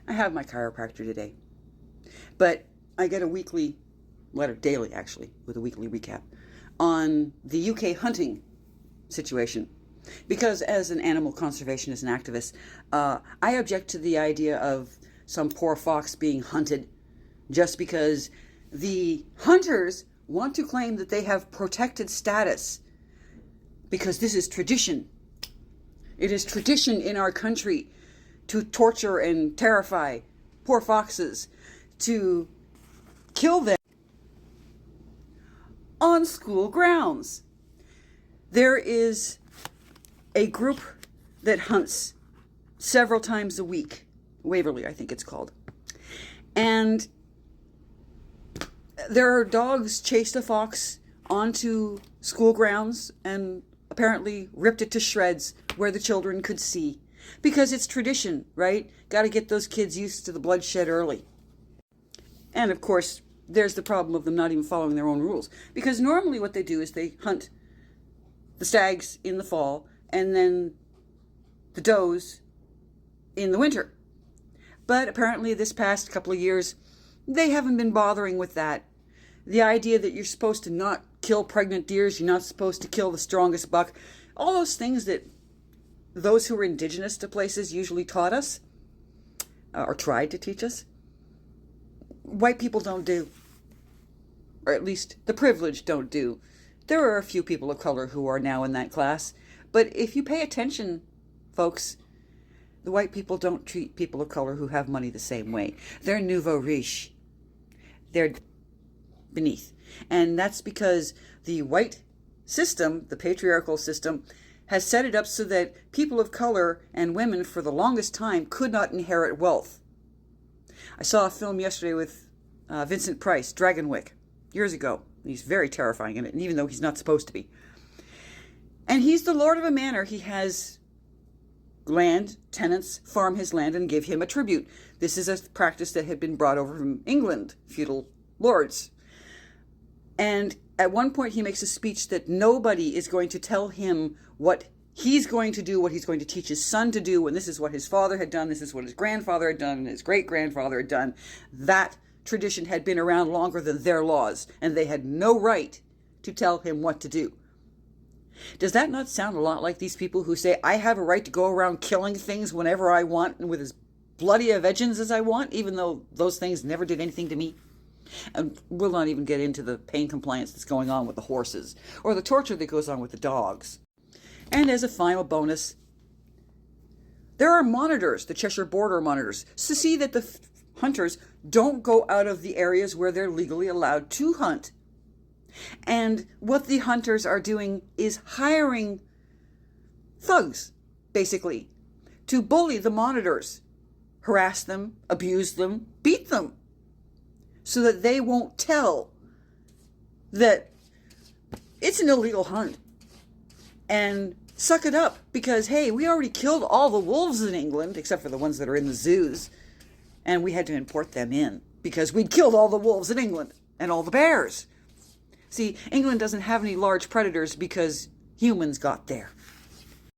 I have my chiropractor today, but I get a weekly letter, daily actually, with a weekly recap on the UK hunting situation. Because as an animal conservationist and activist, I object to the idea of some poor fox being hunted just because the hunters want to claim that they have protected status, because this is tradition. It is tradition in our country to torture and terrify poor foxes, to kill them on school grounds. There is a group that hunts several times a week, Waverly, I think it's called. And their dogs chased a fox onto school grounds and apparently ripped it to shreds where the children could see. Because it's tradition, right? Got to get those kids used to the bloodshed early. And of course, there's the problem of them not even following their own rules. Because normally what they do is they hunt the stags in the fall and then the does in the winter. But apparently this past couple of years, they haven't been bothering with that. The idea that you're supposed to not kill pregnant deers, you're not supposed to kill the strongest buck, all those things that those who were indigenous to places usually taught us, or tried to teach us, white people don't do. Or at least the privileged don't do. There are a few people of color who are now in that class. But if you pay attention, folks, the white people don't treat people of color who have money the same way. They're nouveau riche. They're beneath. And that's because the white system, the patriarchal system, has set it up so that people of color and women for the longest time could not inherit wealth. I saw a film yesterday with Vincent Price, Dragonwyck, years ago. He's very terrifying in it, and even though he's not supposed to be. And he's the lord of a manor. He has land, tenants farm his land and give him a tribute. This is a practice that had been brought over from England, feudal lords. And at one point he makes a speech that nobody is going to tell him what he's going to do, what he's going to teach his son to do, and this is what his father had done, this is what his grandfather had done, and his great-grandfather had done. That tradition had been around longer than their laws, and they had no right to tell him what to do. Does that not sound a lot like these people who say, I have a right to go around killing things whenever I want and with as bloody a vengeance as I want, even though those things never did anything to me? And we'll not even get into the pain compliance that's going on with the horses, or the torture that goes on with the dogs. And as a final bonus, there are monitors, the Cheshire Border monitors, to see that the hunters don't go out of the areas where they're legally allowed to hunt. And what the hunters are doing is hiring thugs, basically, to bully the monitors, harass them, abuse them, beat them, so that they won't tell that it's an illegal hunt. And suck it up, because, hey, we already killed all the wolves in England, except for the ones that are in the zoos, and we had to import them in, because we'd killed all the wolves in England, and all the bears. See, England doesn't have any large predators because humans got there.